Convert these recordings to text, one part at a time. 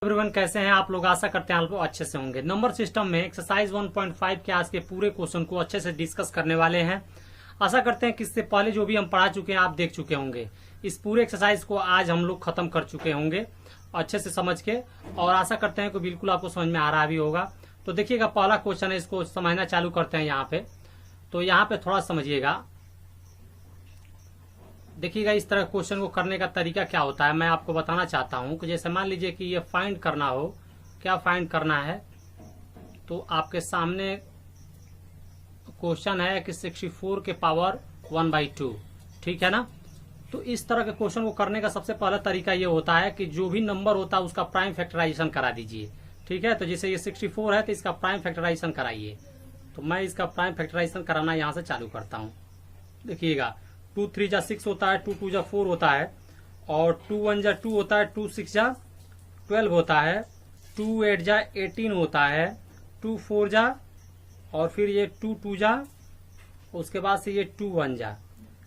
Everyone, कैसे हैं आप लोग? आशा करते हैं आप लोग अच्छे से होंगे। नंबर सिस्टम में एक्सरसाइज 1.5 के आज के पूरे क्वेश्चन को अच्छे से डिस्कस करने वाले हैं। आशा करते हैं कि इससे पहले जो भी हम पढ़ा चुके हैं आप देख चुके होंगे। इस पूरे एक्सरसाइज को आज हम लोग खत्म कर चुके होंगे अच्छे से समझ के, और आशा करते हैं कि बिल्कुल आपको समझ में आ रहा भी होगा। तो देखिएगा, पहला क्वेश्चन है, इसको समझना चालू करते हैं यहाँ पे। तो यहाँ पे थोड़ा समझिएगा, देखिएगा इस तरह क्वेश्चन को करने का तरीका क्या होता है मैं आपको बताना चाहता हूं। कि जैसे मान लीजिए कि ये फाइंड करना हो, क्या फाइंड करना है, तो आपके सामने क्वेश्चन है कि 64 के पावर 1/2, ठीक है ना। तो इस तरह के क्वेश्चन को करने का सबसे पहला तरीका ये होता है कि जो भी नंबर होता है उसका प्राइम फैक्टराइजेशन करा दीजिए, ठीक है। तो जैसे ये 64 है तो इसका प्राइम फैक्टराइजेशन कराइए। तो मैं इसका प्राइम फैक्टराइजेशन कराना यहाँ से चालू करता हूँ। देखिएगा, 2 3 जा 6 होता है, 2 2 जा 4 होता है, और 2 1 जा 2 होता है, 2 6 जा 12 होता है, 2 8 जा 18 होता है, 2 4 जा, और फिर ये 2 2 जा, उसके बाद से ये 2 1 जा,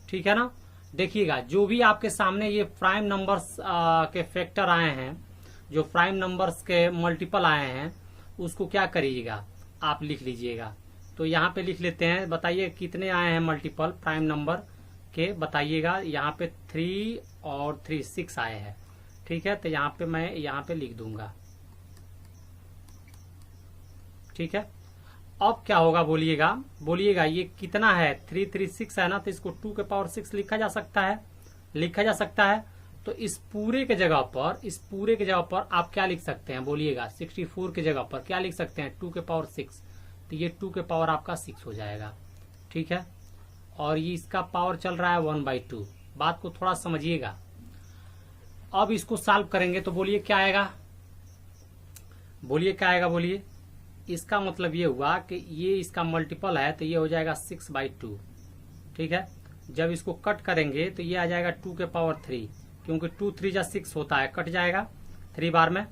ठीक है ना। देखिएगा, जो भी आपके सामने ये प्राइम नंबर्स के फैक्टर आए हैं, जो प्राइम नंबर्स के मल्टीपल आए हैं, उसको क्या करिएगा, आप लिख लीजिएगा। तो यहाँ पे लिख लेते हैं, बताइए कितने आए हैं मल्टीपल प्राइम नंबर के, बताइएगा। यहाँ पे 3 और 3 6 आए हैं, ठीक है। तो यहाँ पे मैं यहाँ पे लिख दूंगा, ठीक है। अब क्या होगा बोलिएगा, बोलिएगा ये कितना है, 3 3 6 है ना, तो इसको 2 के पावर 6 लिखा जा सकता है, लिखा जा सकता है। तो इस पूरे के जगह पर, इस पूरे के जगह पर आप क्या लिख सकते हैं बोलिएगा, 64 के जगह पर क्या लिख सकते हैं, 2 के पावर 6। तो ये 2 के पावर आपका 6 हो जाएगा, ठीक है। और ये इसका पावर चल रहा है 1/2। बात को थोड़ा समझिएगा। अब इसको सॉल्व करेंगे तो बोलिए क्या आएगा, बोलिए क्या आएगा, बोलिए। इसका मतलब ये हुआ कि ये इसका मल्टीपल है, तो ये हो जाएगा 6/2, ठीक है। जब इसको कट करेंगे तो ये आ जाएगा 2 के पावर 3, क्योंकि 2 3 जा 6 होता है, कट जाएगा 3 बार में।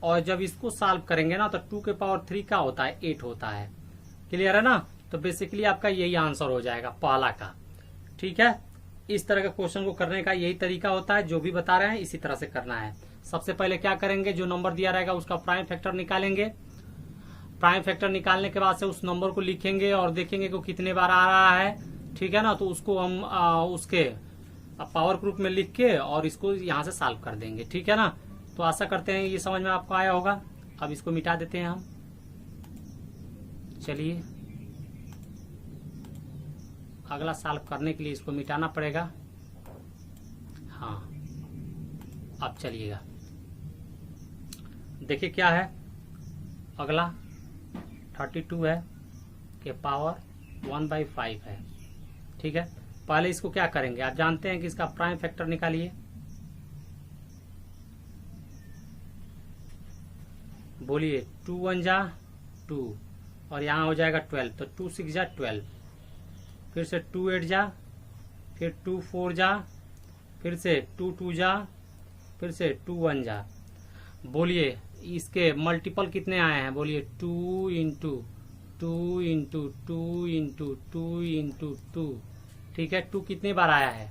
और जब इसको सॉल्व करेंगे ना तो 2 के पावर 3 का होता है 8 होता है, क्लियर है ना। तो बेसिकली आपका यही आंसर हो जाएगा पहला का, ठीक है। इस तरह के क्वेश्चन को करने का यही तरीका होता है, जो भी बता रहे हैं इसी तरह से करना है। सबसे पहले क्या करेंगे, जो नंबर दिया रहेगा उसका प्राइम फैक्टर निकालेंगे। प्राइम फैक्टर निकालने के बाद से उस नंबर को लिखेंगे और देखेंगे कि कितने बार आ रहा है, ठीक है ना। तो उसको हम उसके पावर ग्रुप में लिख के और इसको यहाँ से सॉल्व कर देंगे, ठीक है ना। तो आशा करते हैं ये समझ में आपको आया होगा। अब इसको मिटा देते हैं हम, चलिए। अगला सॉल्व करने के लिए इसको मिटाना पड़ेगा, हाँ। अब चलिएगा, देखिए क्या है, अगला 32 है के पावर 1/5 है, ठीक है। पहले इसको क्या करेंगे, आप जानते हैं कि इसका प्राइम फैक्टर निकालिए। बोलिए, 2 1 जा 2, और यहाँ हो जाएगा 12, तो 2 6 जा 12, फिर से 2 8 जा, फिर 2 4 जा, फिर से 2 2 जा, फिर से 2 1 जा। बोलिए इसके मल्टीपल कितने आए हैं, बोलिए 2 इंटू 2 इंटू 2 इंटू 2 इंटू 2, ठीक है। 2 कितने बार आया है,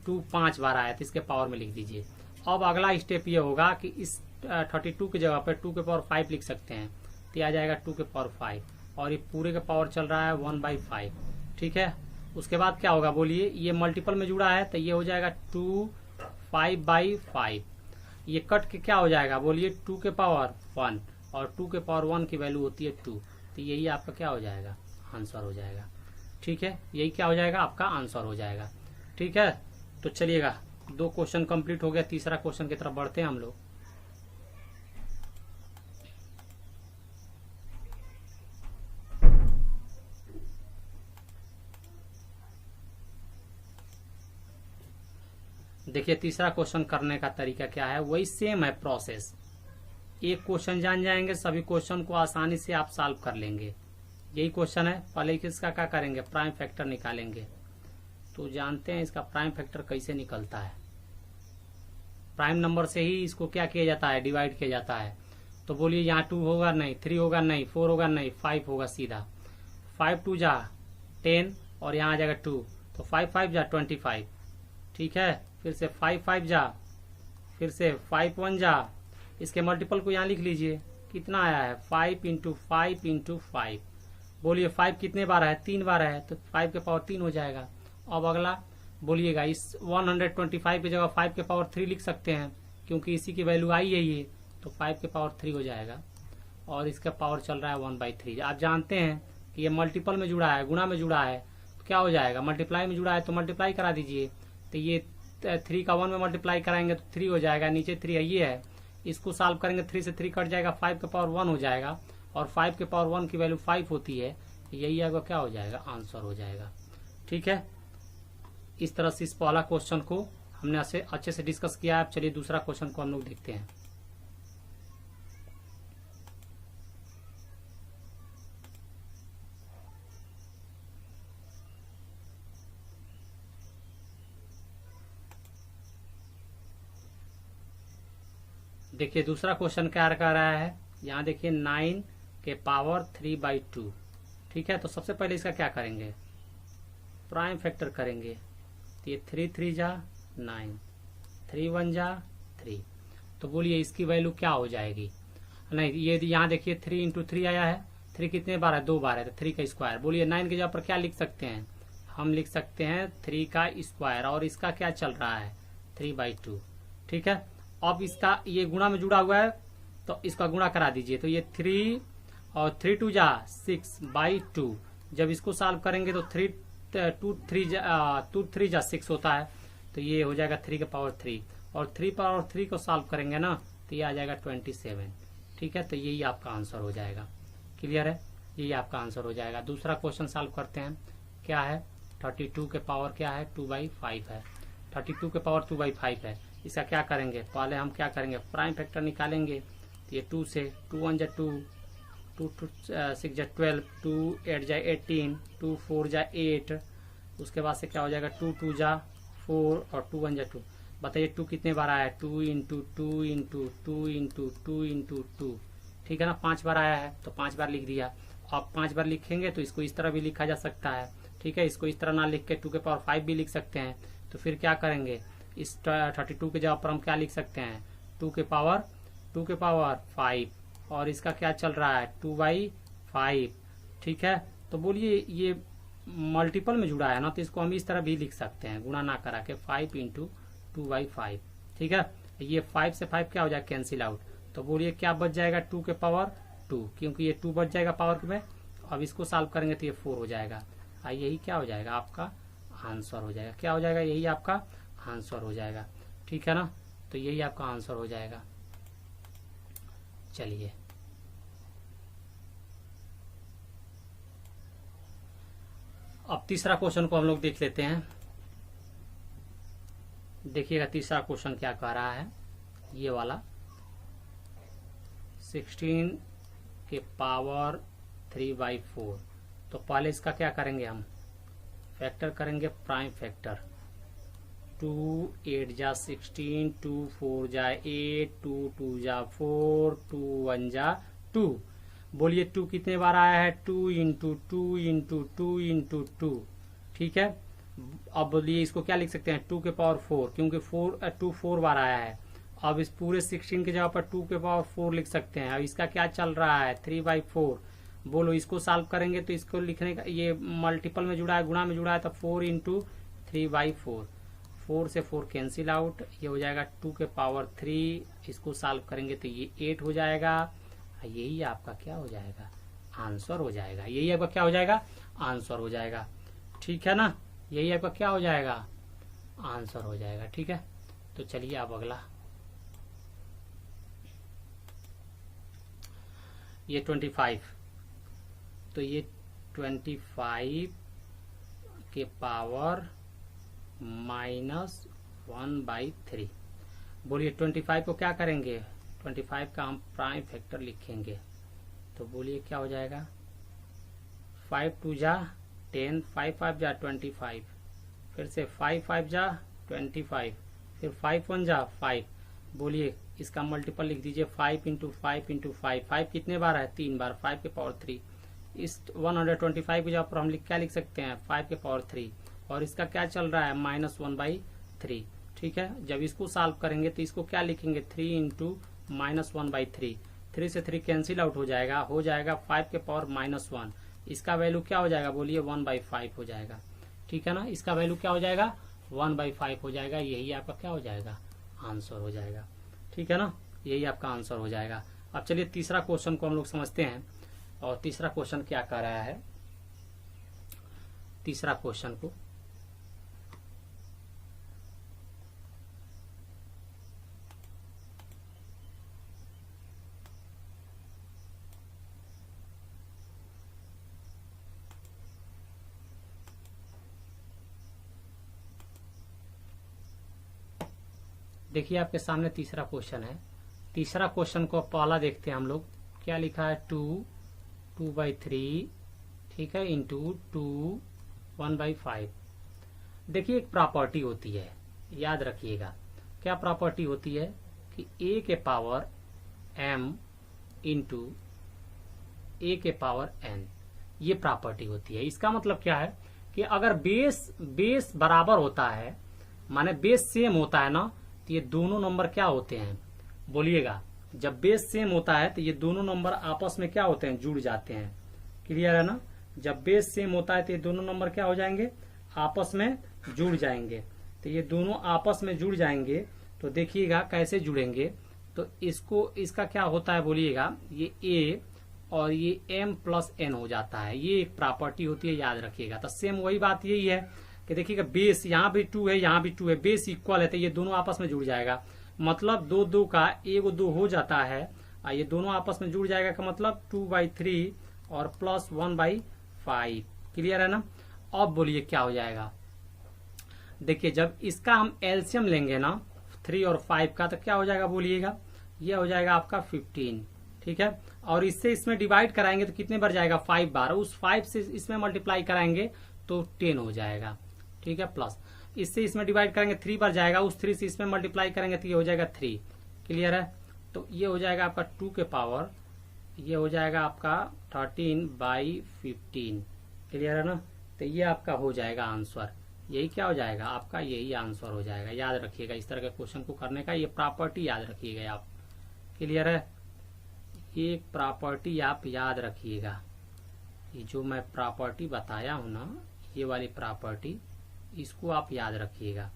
2 5 बार आया, तो इसके पावर में लिख दीजिए। अब अगला स्टेप ये होगा कि इस 32 की जगह पर 2 के पावर 5 लिख सकते हैं, तो आ जाएगा 2 के पावर 5, और ये पूरे का पावर चल रहा है 1/5, ठीक है। उसके बाद क्या होगा, बोलिए, ये मल्टीपल में जुड़ा है तो ये हो जाएगा 2 5/5। ये कट के क्या हो जाएगा, बोलिए 2 के पावर 1, और 2 के पावर 1 की वैल्यू होती है 2, तो यही आपका क्या हो जाएगा, आंसर हो जाएगा, ठीक है। यही क्या हो जाएगा, आपका आंसर हो जाएगा, ठीक है। तो चलिएगा, 2 क्वेश्चन कंप्लीट हो गया, तीसरा क्वेश्चन की तरफ बढ़ते हैं हम लोग। देखिए, तीसरा क्वेश्चन करने का तरीका क्या है, वही सेम है प्रोसेस। एक क्वेश्चन जान जाएंगे, सभी क्वेश्चन को आसानी से आप सॉल्व कर लेंगे। यही क्वेश्चन है। पहले इसका क्या करेंगे, प्राइम फैक्टर निकालेंगे। तो जानते हैं इसका प्राइम फैक्टर कैसे निकलता है, प्राइम नंबर से ही इसको क्या किया जाता है, डिवाइड किया जाता है। तो बोलिए, यहाँ 2 होगा नहीं, 3 होगा नहीं, 4 होगा नहीं, 5 होगा सीधा। 5 2 जा 10, और यहाँ आ जाएगा 2, तो 5 5 जा 25, ठीक है। फिर से 5 5 जा, फिर से 5 1 जा, इसके मल्टीपल को यहाँ लिख लीजिए, कितना आया है 5 इंटू 5 इंटू 5। बोलिए 5 कितने बार है, 3 बार है, तो 5 के पावर 3 हो जाएगा। अब अगला बोलिएगा, इस 125 की जगह 5 के पावर 3 लिख सकते हैं, क्योंकि इसी की वैल्यू आई है ये, तो 5 के पावर 3 हो जाएगा। और इसका पावर चल रहा है 1/3। आप जानते हैं कि ये मल्टीपल में जुड़ा है, गुणा में जुड़ा है, तो क्या हो जाएगा, मल्टीप्लाई में जुड़ा है तो मल्टीप्लाई करा दीजिए। तो ये 3 का 1 में मल्टीप्लाई कराएंगे तो 3 हो जाएगा, नीचे 3 है, ये है, इसको सॉल्व करेंगे 3 से 3 कट जाएगा, 5 के पावर 1 हो जाएगा, और 5 के पावर 1 की वैल्यू 5 होती है, यही आपका क्या हो जाएगा, आंसर हो जाएगा। ठीक है, इस तरह से इस पहला क्वेश्चन को हमने अच्छे से डिस्कस किया है। चलिए दूसरा क्वेश्चन को हम लोग देखते हैं। देखिए दूसरा क्वेश्चन क्या कर रहा है, यहाँ देखिए 9 के पावर 3/2। ठीक है, तो सबसे पहले इसका क्या करेंगे, प्राइम फैक्टर करेंगे। तो ये 3 3 जा 9, 3 1 जा 3। तो बोलिए इसकी वैल्यू क्या हो जाएगी। नहीं, ये यहाँ देखिए 3 इंटू 3 आया है, 3 कितने बार है, 2 बार है, तो 3 का स्क्वायर। बोलिए 9 के जगह पर क्या लिख सकते हैं, हम लिख सकते हैं 3 का स्क्वायर, और इसका क्या चल रहा है 3/2। ठीक है, अब इसका ये गुणा में जुड़ा हुआ है, तो इसका गुणा करा दीजिए। तो ये 3 और 3 2 जा 6/2। जब इसको सॉल्व करेंगे तो 2 3 जा 6 होता है, तो ये हो जाएगा 3 के पावर 3, और 3 पावर 3 को सॉल्व करेंगे ना, तो ये आ जाएगा 27। ठीक है, तो यही आपका आंसर हो जाएगा। क्लियर है, यही आपका आंसर हो जाएगा। दूसरा क्वेश्चन सॉल्व करते हैं। क्या है, 32 के पावर क्या है 2/5 है, 32 के पावर 2/5 है। इसका क्या करेंगे, पहले हम क्या करेंगे, प्राइम फैक्टर निकालेंगे। तो ये 2 से 2 1 जा 2, 2 6 जा 12, 2 8 जा 18, 2 4 जा 8। उसके बाद से क्या हो जाएगा 2 2 जा 4 और 2 1 जा 2। बताइए 2 कितने बार आया है, 2 इंटू 2 इंटू 2 इंटू 2 इंटू 2। ठीक है ना, 5 बार आया है, तो 5 बार लिख दिया। अब 5 बार लिखेंगे तो इसको इस तरह भी लिखा जा सकता है। ठीक है, इसको इस तरह ना लिख के 2 के पावर 5 भी लिख सकते हैं। तो फिर क्या करेंगे, इस 32 के जगह पर हम क्या लिख सकते हैं, 2 के पावर 5, और इसका क्या चल रहा है 2/5। ठीक है, तो बोलिए ये मल्टीपल में जुड़ा है ना, तो इसको हम इस तरह भी लिख सकते हैं, गुणा ना करा के 5 इंटू 2/5। ठीक है, ये 5 से 5 क्या हो जाएगा, कैंसिल आउट। तो बोलिए क्या बच जाएगा 2 के पावर 2, क्योंकि ये 2 बच जाएगा पावर में। अब इसको सॉल्व करेंगे तो ये 4 हो जाएगा। यही क्या हो जाएगा, आपका आंसर हो जाएगा। क्या हो जाएगा, यही आपका आंसर हो जाएगा। ठीक है ना, तो यही आपका आंसर हो जाएगा। चलिए अब तीसरा क्वेश्चन को हम लोग देख लेते हैं। देखिएगा तीसरा क्वेश्चन क्या कह रहा है, ये वाला 16 के पावर 3/4। तो पहले इसका क्या करेंगे, हम फैक्टर करेंगे, प्राइम फैक्टर। 2 8 जा 16, 2 4 जा 8, 2 2 जा 4, 2 1 जा 2। बोलिए 2 कितने बार आया है, 2 इंटू 2 इंटू 2 इंटू 2। ठीक है, अब बोलिए इसको क्या लिख सकते हैं, 2 के पावर 4, क्योंकि 2 4 बार आया है। अब इस पूरे 16 की जगह पर 2 के पावर 4 लिख सकते हैं। अब इसका क्या चल रहा है 3/4। बोलो इसको सॉल्व करेंगे तो इसको लिखने का, ये मल्टीपल में जुड़ा है, गुणा में जुड़ा है, तो 4 इंटू 3/4। 4 से 4 कैंसिल आउट, ये हो जाएगा 2 के पावर 3। इसको सॉल्व करेंगे तो ये 8 हो जाएगा। यही आपका क्या हो जाएगा, आंसर हो जाएगा। यही आपका क्या हो जाएगा, आंसर हो जाएगा। ठीक है ना, यही आपका क्या हो जाएगा, आंसर हो जाएगा। ठीक है, तो चलिए अब अगला, ये 25। तो ये 25 के पावर -1/3। बोलिए 25 को क्या करेंगे, 25 का हम प्राइम फैक्टर लिखेंगे। तो बोलिए क्या हो जाएगा, 5 2 जा 10, 5 5 जा 25, फिर से 5 5 जा 25, फिर 5 1 जा 5। बोलिए इसका मल्टीपल लिख दीजिए, 5 इंटू 5 इंटू 5। 5 कितने बार है, 3 बार, 5 के पावर 3। इस 125 की जगह पर हम क्या लिख सकते हैं, 5 के पावर 3, और इसका क्या चल रहा है -1/3। ठीक है, जब इसको सॉल्व करेंगे तो इसको क्या लिखेंगे, 3 इंटू -1/3, 3 से 3 कैंसिल आउट हो जाएगा 5 के पावर -1। इसका वैल्यू क्या हो जाएगा बोलिए 1/5 हो जाएगा। ठीक है ना, इसका वैल्यू क्या हो जाएगा 1/5 हो जाएगा। यही आपका क्या हो जाएगा आंसर हो जाएगा। ठीक है ना, यही आपका आंसर हो जाएगा। अब चलिए तीसरा क्वेश्चन को हम लोग समझते हैं। और तीसरा क्वेश्चन क्या कह रहा है, तीसरा क्वेश्चन को देखिए आपके सामने तीसरा क्वेश्चन है। तीसरा क्वेश्चन को पहला देखते हैं हम लोग। क्या लिखा है 2/3, ठीक है, इंटू 2 1/5। देखिए एक प्रॉपर्टी होती है, याद रखिएगा। क्या प्रॉपर्टी होती है कि a के पावर m इंटू a के पावर n, ये प्रॉपर्टी होती है। इसका मतलब क्या है कि अगर बेस बराबर होता है, माने बेस सेम होता है ना, तो ये दोनों नंबर क्या होते हैं बोलिएगा। जब बेस सेम होता है तो ये दोनों नंबर आपस में क्या होते हैं, जुड़ जाते हैं। क्लियर है ना, जब बेस सेम होता है तो ये दोनों नंबर क्या हो जाएंगे, आपस में जुड़ जाएंगे। तो ये दोनों आपस में जुड़ जाएंगे तो देखिएगा कैसे जुड़ेंगे। तो इसका क्या होता है बोलिएगा, ये a और ये m प्लस n हो जाता है। ये एक प्रॉपर्टी होती है, याद रखिएगा। तो सेम वही बात यही है कि देखिएगा बेस यहाँ भी 2 है, यहाँ भी 2 है, बेस इक्वल है तो ये दोनों आपस में जुड़ जाएगा। मतलब 2 का 1 हो जाता है, ये दोनों आपस में जुड़ जाएगा का मतलब 2/3 और प्लस 1/5। क्लियर है ना। अब बोलिए क्या हो जाएगा। देखिए जब इसका हम एलसीएम लेंगे ना 3 और 5 का, तो क्या हो जाएगा बोलिएगा, ये हो जाएगा आपका 15। ठीक है, और इससे इसमें डिवाइड कराएंगे तो कितने बार जाएगा 5 बार। उस 5 से इसमें मल्टीप्लाई कराएंगे तो 10 हो जाएगा। ठीक है, प्लस इससे इसमें डिवाइड करेंगे 3 बार जाएगा, उस 3 से इसमें मल्टीप्लाई करेंगे तो ये हो जाएगा 3। क्लियर है, तो ये हो जाएगा आपका 2 के पावर, ये हो जाएगा आपका 13/15। क्लियर है ना, तो ये आपका हो जाएगा आंसर। यही क्या हो जाएगा आपका, यही आंसर हो जाएगा। याद रखिएगा इस तरह के क्वेश्चन को करने का ये प्रॉपर्टी याद रखिएगा आप। क्लियर है, ये प्रॉपर्टी आप याद रखिएगा। ये जो मैं प्रॉपर्टी बताया हूं ना, ये वाली प्रॉपर्टी, इसको आप याद रखिएगा।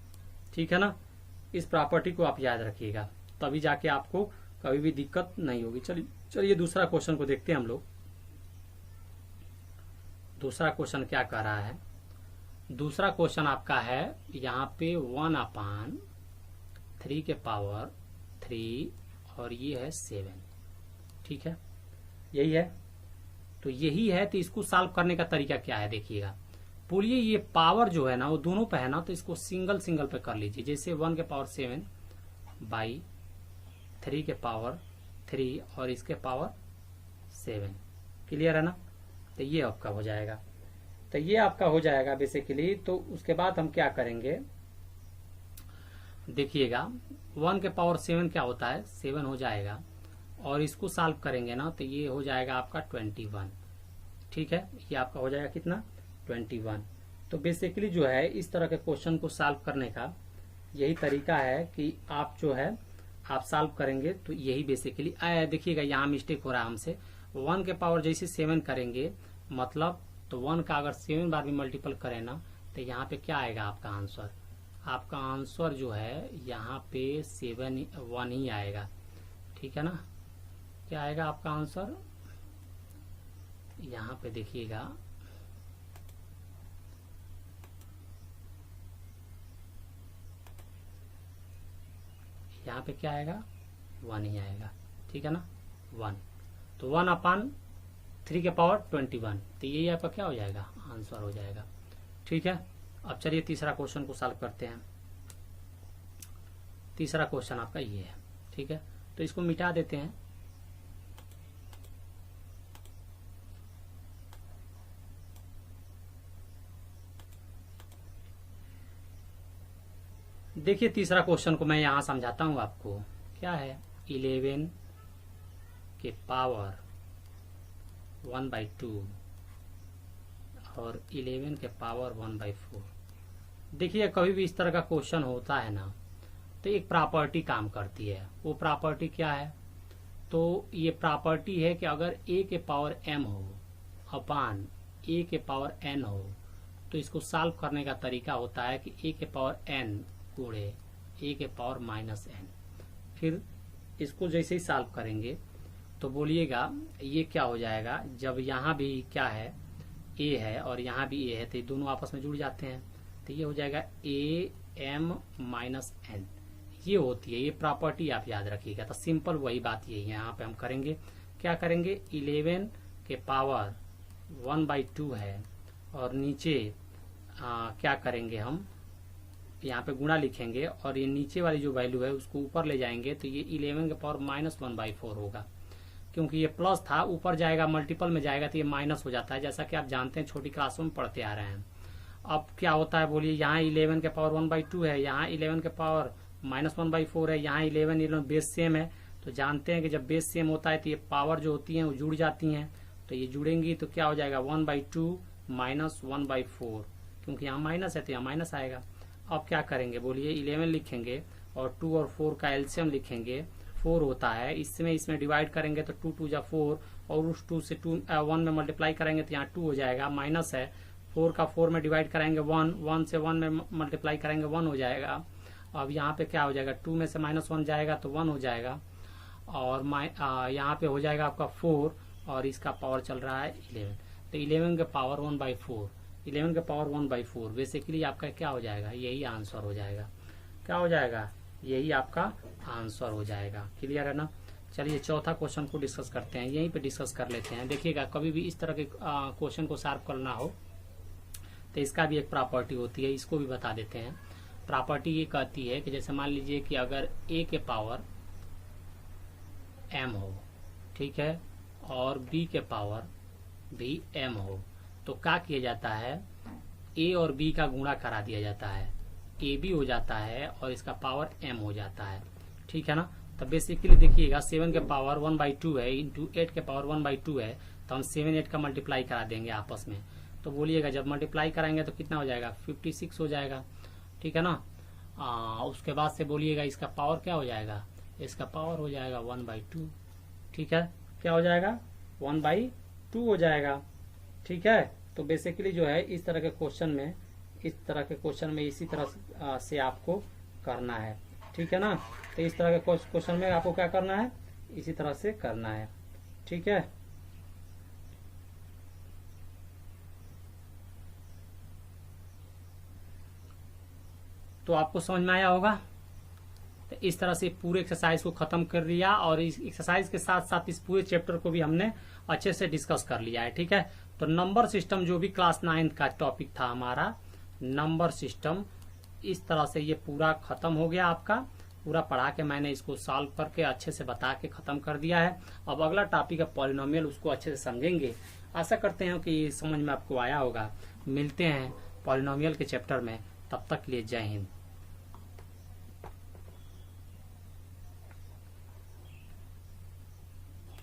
ठीक है ना, इस प्रॉपर्टी को आप याद रखिएगा, तभी जाके आपको कभी भी दिक्कत नहीं होगी। चलिए दूसरा क्वेश्चन को देखते हैं हम लोग। दूसरा क्वेश्चन क्या कह रहा है, दूसरा क्वेश्चन आपका है यहाँ पे 1/3 के पावर 3 और ये है 7। ठीक है, यही है। तो यही है, तो इसको सॉल्व करने का तरीका क्या है देखिएगा। बोलिए ये पावर जो है ना वो दोनों पे है ना, तो इसको सिंगल सिंगल पे कर लीजिए। जैसे 1 के पावर 7 बाई 3 के पावर 3 और इसके पावर 7। क्लियर है ना, तो ये आपका हो जाएगा। तो ये आपका हो जाएगा बेसिकली। तो उसके बाद हम क्या करेंगे देखिएगा, 1 के पावर 7 क्या होता है 7 हो जाएगा, और इसको सॉल्व करेंगे ना तो ये हो जाएगा आपका 21। ठीक है, ये आपका हो जाएगा कितना 21। तो बेसिकली जो है इस तरह के क्वेश्चन को सॉल्व करने का यही तरीका है कि आप जो है आप सॉल्व करेंगे तो यही बेसिकली देखिएगा यहाँ मिस्टेक हो रहा है हमसे। 1 के पावर जैसे 7 करेंगे मतलब, तो 1 का अगर 7 बार भी मल्टीपल करें ना तो यहाँ पे क्या आएगा आपका आंसर। आपका आंसर जो है यहाँ पे 1 ही आएगा। ठीक है ना, क्या आएगा आपका आंसर, यहाँ पे देखिएगा यहाँ पे क्या आएगा 1 ही आएगा। ठीक है ना, 1। तो 1/3 के पावर 21, तो यही आपका क्या हो जाएगा आंसर हो जाएगा। ठीक है, अब चलिए तीसरा क्वेश्चन को सॉल्व करते हैं। तीसरा क्वेश्चन आपका ये है। ठीक है, तो इसको मिटा देते हैं। देखिए तीसरा क्वेश्चन को मैं यहां समझाता हूं आपको। क्या है 11 के पावर 1/2 और 11 के पावर 1/4। देखिए कभी भी इस तरह का क्वेश्चन होता है ना तो एक प्रॉपर्टी काम करती है। वो प्रॉपर्टी क्या है तो ये प्रॉपर्टी है कि अगर a के पावर m हो अपान a के पावर n हो तो इसको सॉल्व करने का तरीका होता है कि a के पावर n गुणे a के पावर माइनस n। फिर इसको जैसे ही सॉल्व करेंगे तो बोलिएगा ये क्या हो जाएगा, जब यहाँ भी क्या है a है और यहाँ भी a है तो ये दोनों आपस में जुड़ जाते हैं, तो ये हो जाएगा am माइनस n। ये होती है, ये प्रॉपर्टी आप याद रखिएगा। तो सिंपल वही बात यही है, यहाँ पे हम करेंगे क्या करेंगे, 11 के पावर 1/2 है और नीचे क्या करेंगे हम यहाँ पे गुणा लिखेंगे और ये नीचे वाली जो वैल्यू है उसको ऊपर ले जाएंगे तो ये 11 के पावर -1/4 होगा। क्योंकि ये प्लस था ऊपर जाएगा मल्टीपल में जाएगा तो ये माइनस हो जाता है, जैसा कि आप जानते हैं छोटी क्लासों में पढ़ते आ रहे हैं। अब क्या होता है बोलिए, यहाँ 11 के पावर 1/2 है, यहाँ 11 के पावर -1/4 है, यहाँ 11 बेस सेम है। तो जानते हैं कि जब बेस सेम होता है तो ये पावर जो होती है वो जुड़ जाती हैं, तो ये जुड़ेंगी तो क्या हो जाएगा 1/2 माइनस 1/4, क्योंकि यहाँ माइनस है तो यहाँ माइनस आएगा। अब क्या करेंगे बोलिए, 11 लिखेंगे और 2 और 4 का एलसीएम लिखेंगे, 4 होता है, इसमें डिवाइड करेंगे तो 2 2 जा 4 और उस 2 से 1 में मल्टीप्लाई करेंगे तो यहाँ 2 हो जाएगा, माइनस है 4 का 4 में डिवाइड कराएंगे 1, 1 से 1 में मल्टीप्लाई करेंगे 1 हो जाएगा। अब यहाँ पे क्या हो जाएगा, 2 में से -1 जाएगा तो 1 हो जाएगा और यहाँ पे हो जाएगा आपका 4 और इसका पावर चल रहा है 11, तो 11 के पावर 1/4, 11 के पावर 1/4 बेसिकली आपका क्या हो जाएगा, यही आंसर हो जाएगा। क्या हो जाएगा, यही आपका आंसर हो जाएगा। क्लियर है ना। चलिए चौथा क्वेश्चन को डिस्कस करते हैं, यहीं पे डिस्कस कर लेते हैं। देखिएगा कभी भी इस तरह के क्वेश्चन को सॉल्व करना हो तो इसका भी एक प्रॉपर्टी होती है, इसको भी बता देते हैं। प्रॉपर्टी ये कहती है कि जैसे मान लीजिए कि अगर a के पावर m हो, ठीक है, और b के पावर भी m हो तो क्या किया जाता है, a और b का गुणा करा दिया जाता है, a b हो जाता है और इसका पावर m हो जाता है, ठीक है ना। तो बेसिकली देखिएगा 7 के पावर 1/2 है इंटू 8 के पावर 1/2 है, तो हम 7 8 का मल्टीप्लाई करा देंगे आपस में। तो बोलिएगा जब मल्टीप्लाई कराएंगे तो कितना हो जाएगा, 56 हो जाएगा, ठीक है ना। उसके बाद से बोलिएगा इसका पावर क्या हो जाएगा, इसका पावर हो जाएगा 1/2, ठीक है, क्या हो जाएगा 1/2 हो जाएगा, ठीक है। तो बेसिकली जो है इस तरह के क्वेश्चन में इसी तरह से आपको करना है, ठीक है ना। तो इस तरह के क्वेश्चन में आपको क्या करना है, इसी तरह से करना है, ठीक है। तो आपको समझ में आया होगा। तो इस तरह से पूरे एक्सरसाइज को खत्म कर लिया और इस एक्सरसाइज के साथ साथ इस पूरे चैप्टर को भी हमने अच्छे से डिस्कस कर लिया है, ठीक है। तो नंबर सिस्टम जो भी क्लास 9 का टॉपिक था हमारा नंबर सिस्टम, इस तरह से ये पूरा खत्म हो गया। आपका पूरा पढ़ा के मैंने इसको सॉल्व करके अच्छे से बता के खत्म कर दिया है। अब अगला टॉपिक है पॉलिनोमियल, उसको अच्छे से समझेंगे। आशा करते हैं कि समझ में आपको आया होगा। मिलते हैं पॉलिनोमियल के चैप्टर में, तब तक के लिए जय हिंद।